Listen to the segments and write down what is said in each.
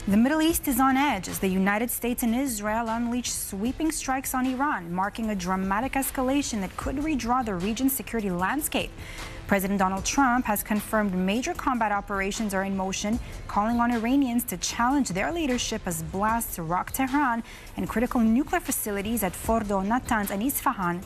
The Middle East is on edge as the United States and Israel unleash sweeping strikes on Iran, marking a dramatic escalation that could redraw the region's security landscape. President Donald Trump has confirmed major combat operations are in motion, calling on Iranians to challenge their leadership as blasts rock Tehran and critical nuclear facilities at Fordo, Natanz, and Isfahan.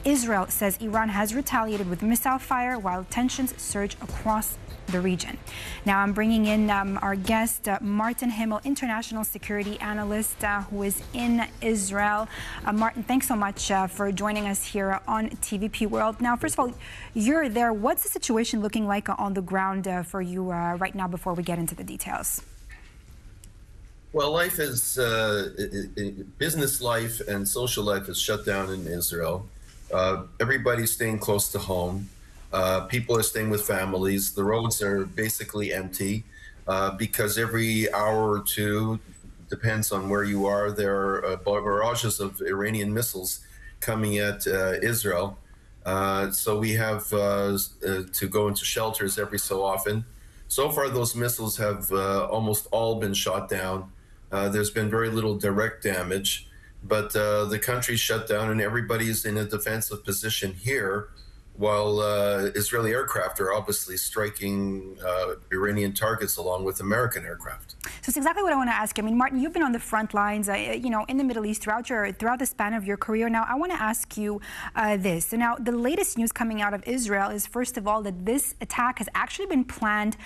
Israel says Iran has retaliated with missile fire while tensions surge across the region. Now I'm bringing in our guest, Martin Himel, international security analyst who is in Israel. Martin, thanks so much for joining us here on TVP World. Now, first of all, you're there. What's the situation looking like on the ground for you right now before we get into the details? Well, life is, business life and social life is shut down in Israel. Everybody's staying close to home. People are staying with families. The roads are basically empty because every hour or two, depends on where you are, there are barrages of Iranian missiles coming at Israel. So we have to go into shelters every so often. So far, those missiles have almost all been shot down. There's been very little direct damage, but the country's shut down and everybody's in a defensive position here, while Israeli aircraft are obviously striking Iranian targets along with American aircraft. So it's exactly what I want to ask you. I mean, Martin, you've been on the front lines, you know, in the Middle East throughout the span of your career. Now, I want to ask you this. So now, the latest news coming out of Israel is, first of all, that this attack has actually been planned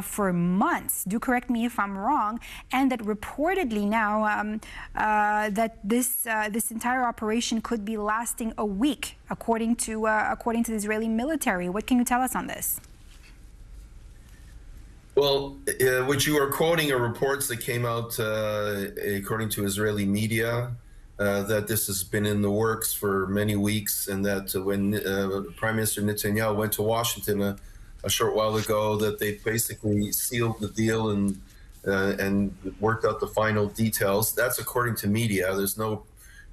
for months. Do correct me if I'm wrong. And that reportedly now that this entire operation could be lasting a week, according to the Israeli military. What can you tell us on this? Well, what you are quoting are reports that came out, according to Israeli media, that this has been in the works for many weeks, and that when Prime Minister Netanyahu went to Washington a short while ago, that they basically sealed the deal and worked out the final details. That's according to media. There's no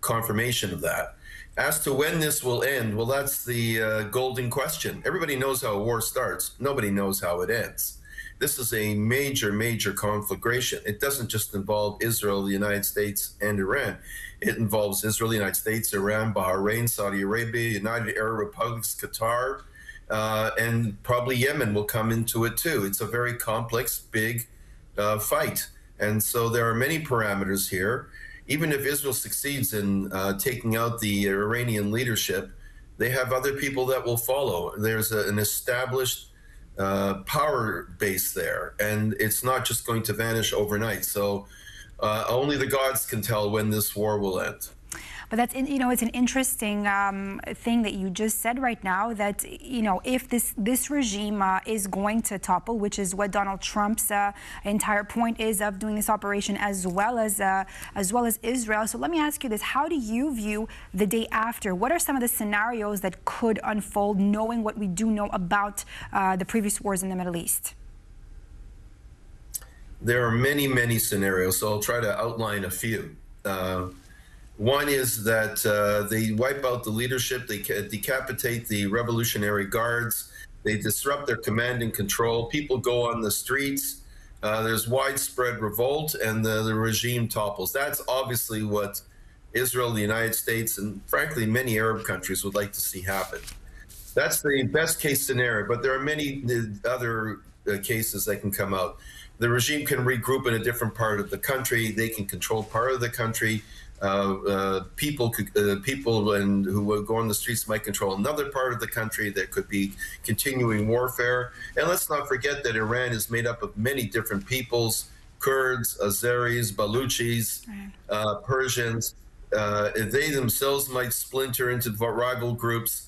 confirmation of that. As to when this will end, well, that's the golden question. Everybody knows how a war starts. Nobody knows how it ends. This is a major, major conflagration. It doesn't just involve Israel, the United States, and Iran. It involves Israel, the United States, Iran, Bahrain, Saudi Arabia, United Arab Republics, Qatar, and probably Yemen will come into it too. It's a very complex, big fight. And so there are many parameters here. Even if Israel succeeds in taking out the Iranian leadership, they have other people that will follow. There's an established power base there, and it's not just going to vanish overnight. So only the gods can tell when this war will end. But that's, you know, it's an interesting thing that you just said right now, that, you know, if this regime is going to topple, which is what Donald Trump's entire point is of doing this operation, as well as Israel. So let me ask you this: how do you view the day after? What are some of the scenarios that could unfold, knowing what we do know about the previous wars in the Middle East? There are many, many scenarios, so I'll try to outline a few. One is that they wipe out the leadership, they decapitate the Revolutionary Guards, they disrupt their command and control, people go on the streets, there's widespread revolt, and the regime topples. That's obviously what Israel, the United States, and frankly many Arab countries would like to see happen. That's the best case scenario, but there are many other cases that can come out. The regime can regroup in a different part of the country, they can control part of the country. People who will go on the streets might control another part of the country. There could be continuing warfare. And let's not forget that Iran is made up of many different peoples: Kurds, Azeris, Baluchis, Persians. They themselves might splinter into rival groups.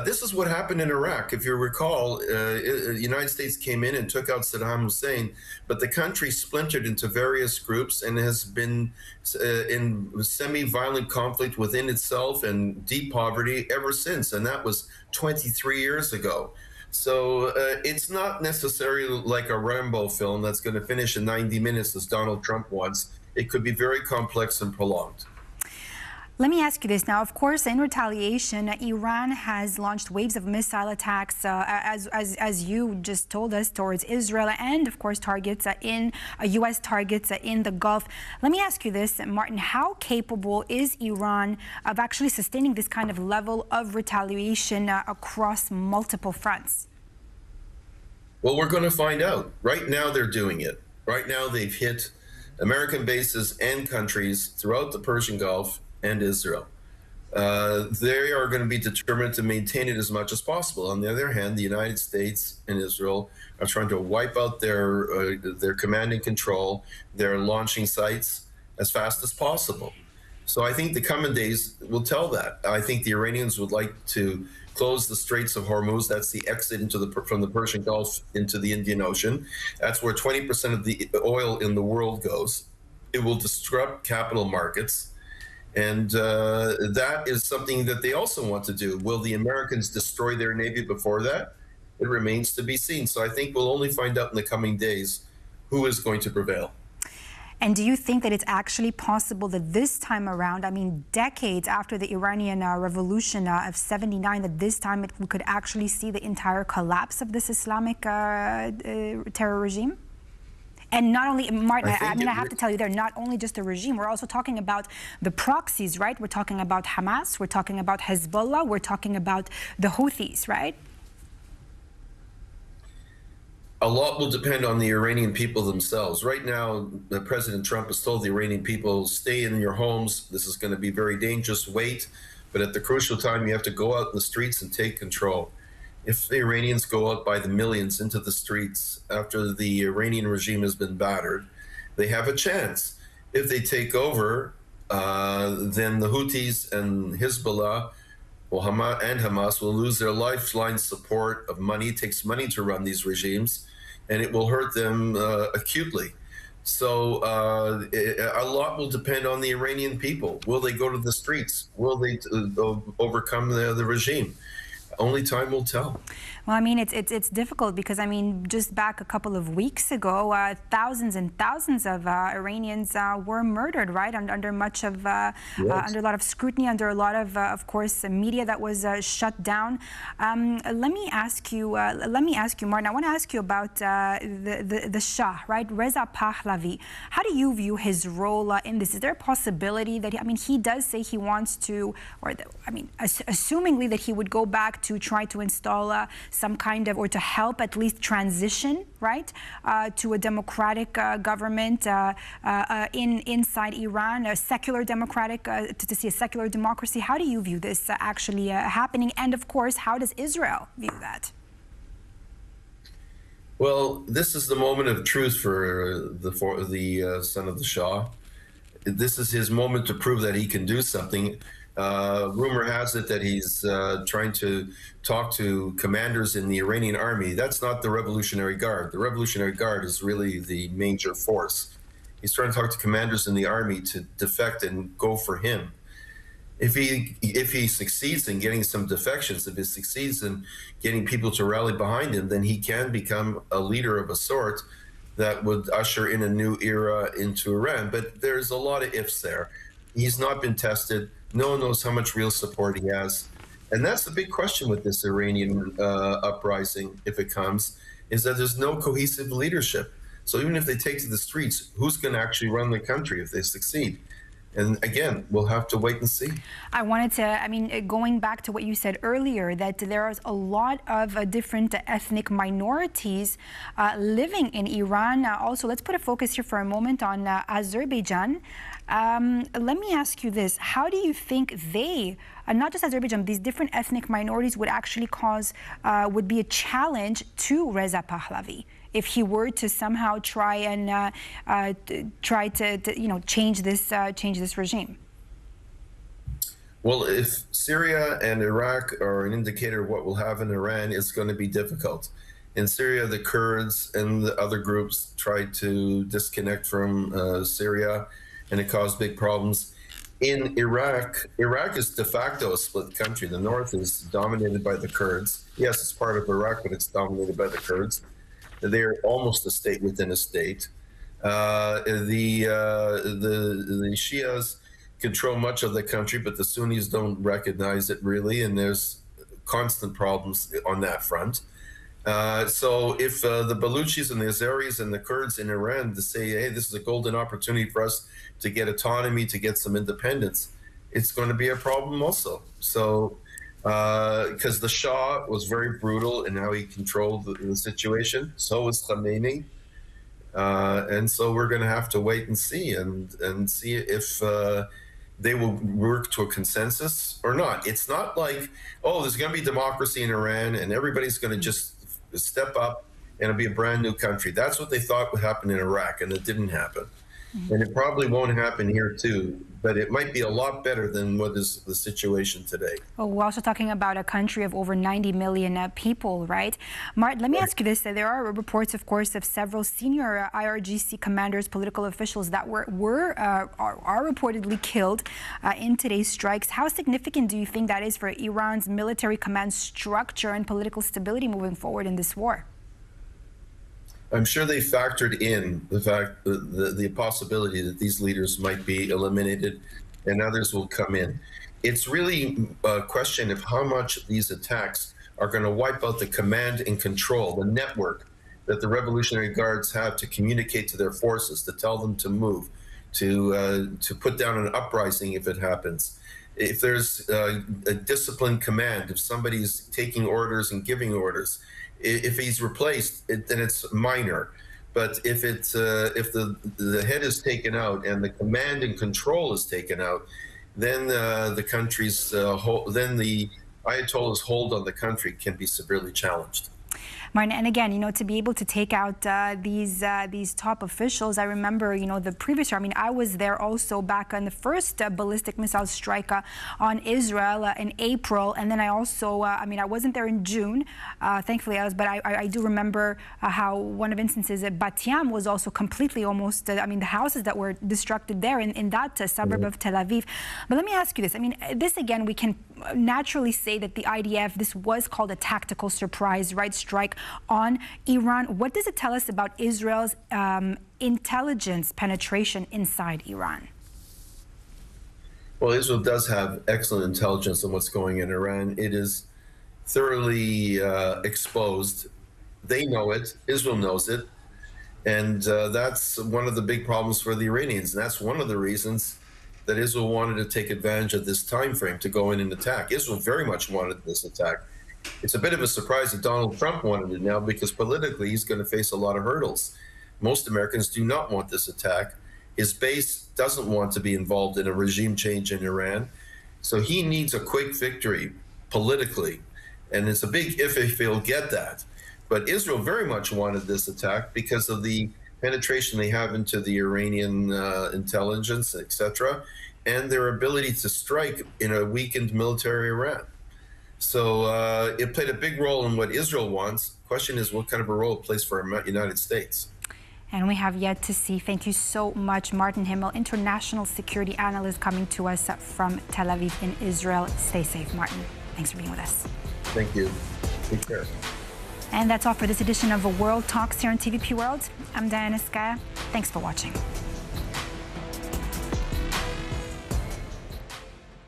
This is what happened in Iraq. If you recall, the United States came in and took out Saddam Hussein, but the country splintered into various groups and has been in semi-violent conflict within itself and deep poverty ever since, and that was 23 years ago. So it's not necessarily like a Rambo film that's going to finish in 90 minutes as Donald Trump wants. It could be very complex and prolonged. Let me ask you this now. Of course, in retaliation, Iran has launched waves of missile attacks, as you just told us, towards Israel and, of course, targets U.S. targets in the Gulf. Let me ask you this, Martin. How capable is Iran of actually sustaining this kind of level of retaliation across multiple fronts? Well, we're going to find out. Right now, they're doing it. Right now, they've hit American bases and countries throughout the Persian Gulf and Israel. They are going to be determined to maintain it as much as possible. On the other hand, the United States and Israel are trying to wipe out their command and control, their launching sites as fast as possible. So I think the coming days will tell that. I think the Iranians would like to close the Straits of Hormuz. That's the exit from the Persian Gulf into the Indian Ocean. That's where 20% of the oil in the world goes. It will disrupt capital markets. And that is something that they also want to do. Will the Americans destroy their Navy before that? It remains to be seen. So I think we'll only find out in the coming days who is going to prevail. And do you think that it's actually possible that this time around, I mean, decades after the Iranian Revolution of '79, that this time we could actually see the entire collapse of this Islamic terror regime? And not only, Martin, I have to tell you, they're not only just a regime, we're also talking about the proxies, right? We're talking about Hamas, we're talking about Hezbollah, we're talking about the Houthis, right? A lot will depend on the Iranian people themselves. Right now, President Trump has told the Iranian people, stay in your homes. This is going to be very dangerous. Wait. But at the crucial time, you have to go out in the streets and take control. If the Iranians go out by the millions into the streets after the Iranian regime has been battered, they have a chance. If they take over, then the Houthis and Hezbollah and Hamas will lose their lifeline support of money. It takes money to run these regimes, and it will hurt them acutely. So a lot will depend on the Iranian people. Will they go to the streets? Will they overcome the regime? Only time will tell. Well, I mean, it's difficult because, I mean, just back a couple of weeks ago, thousands and thousands of Iranians were murdered, right? Under much of, yes. Under a lot of scrutiny, under a lot of course, media that was shut down. Let me ask you, Martin. I want to ask you about the Shah, right? Reza Pahlavi. How do you view his role in this? Is there a possibility that he does say he wants to, assumingly that he would go back to try to install some kind of, or to help at least transition, right, to a democratic government inside Iran, a secular democratic, to see a secular democracy. How do you view this actually happening? And of course, how does Israel view that? Well, this is the moment of truth for the son of the Shah. This is his moment to prove that he can do something. Rumor has it that he's trying to talk to commanders in the Iranian army. That's not the Revolutionary Guard. The Revolutionary Guard is really the major force. He's trying to talk to commanders in the army to defect and go for him. If he succeeds in getting some defections, if he succeeds in getting people to rally behind him, then he can become a leader of a sort that would usher in a new era into Iran. But there's a lot of ifs there. He's not been tested. No one knows how much real support he has. And that's the big question with this Iranian uprising, if it comes, is that there's no cohesive leadership. So even if they take to the streets, who's going to actually run the country if they succeed? And again, we'll have to wait and see. I wanted to, going back to what you said earlier, that there is a lot of different ethnic minorities living in Iran. Also, let's put a focus here for a moment on Azerbaijan. Let me ask you this. How do you think they, not just Azerbaijan, these different ethnic minorities would actually would be a challenge to Reza Pahlavi if he were to somehow try to change this regime? Well, if Syria and Iraq are an indicator of what we'll have in Iran, it's going to be difficult. In Syria, the Kurds and the other groups tried to disconnect from Syria, and it caused big problems. In Iraq is de facto a split country. The north is dominated by the Kurds. Yes, it's part of Iraq, but it's dominated by the Kurds. They're almost a state within a state. The Shias control much of the country, but the Sunnis don't recognize it really, and there's constant problems on that front. So if the Baluchis and the Azeris and the Kurds in Iran to say, hey, this is a golden opportunity for us to get autonomy, to get some independence, it's going to be a problem also. So because the Shah was very brutal in how he controlled the situation, so was Khamenei. And so we're going to have to wait and see if they will work to a consensus or not. It's not like, oh, there's going to be democracy in Iran and everybody's going to just step up and it'll be a brand new country. That's what they thought would happen in Iraq, and it didn't happen. And it probably won't happen here too, but it might be a lot better than what is the situation today. Well, we're also talking about a country of over 90 million people, right? Martin, let me ask you this. There are reports, of course, of several senior IRGC commanders, political officials that are reportedly killed in today's strikes. How significant do you think that is for Iran's military command structure and political stability moving forward in this war? I'm sure they factored in the fact the possibility that these leaders might be eliminated and others will come in. It's really a question of how much these attacks are going to wipe out the command and control, the network that the Revolutionary Guards have to communicate to their forces, to tell them to move, to put down an uprising if it happens. If there's a disciplined command, if somebody's taking orders and giving orders, if he's replaced, then it's minor. But if the head is taken out and the command and control is taken out, then the country's then the Ayatollah's hold on the country can be severely challenged. Martin, and again, you know, to be able to take out these top officials, I remember, you know, the previous year, I mean, I was there also back on the first ballistic missile strike on Israel in April, and then I also, I mean, I wasn't there in June, thankfully I was, but I do remember how one of instances at Bat Yam was also completely almost, I mean, the houses that were destructed there in that suburb of Tel Aviv. But let me ask you this, I mean, this again, we can naturally say that the IDF, this was called a tactical surprise, right, strike on Iran. What does it tell us about Israel's intelligence penetration inside Iran? Well, Israel does have excellent intelligence on what's going in Iran. It is thoroughly exposed. They know it. Israel knows it. And that's one of the big problems for the Iranians. And that's one of the reasons that Israel wanted to take advantage of this time frame to go in and attack. Israel very much wanted this attack. It's a bit of a surprise that Donald Trump wanted it now, because politically he's going to face a lot of hurdles. Most Americans do not want this attack. His base doesn't want to be involved in a regime change in Iran. So he needs a quick victory politically. And it's a big if he'll get that. But Israel very much wanted this attack because of the penetration they have into the Iranian intelligence, etc., and their ability to strike in a weakened military Iran. So it played a big role in what Israel wants. Question is what kind of a role it plays for the United States. And we have yet to see. Thank you so much, Martin Himel, international security analyst, coming to us from Tel Aviv in Israel. Stay safe, Martin. Thanks for being with us. Thank you. Take care. And that's all for this edition of World Talks here on TVP World. I'm Diana Skaya. Thanks for watching.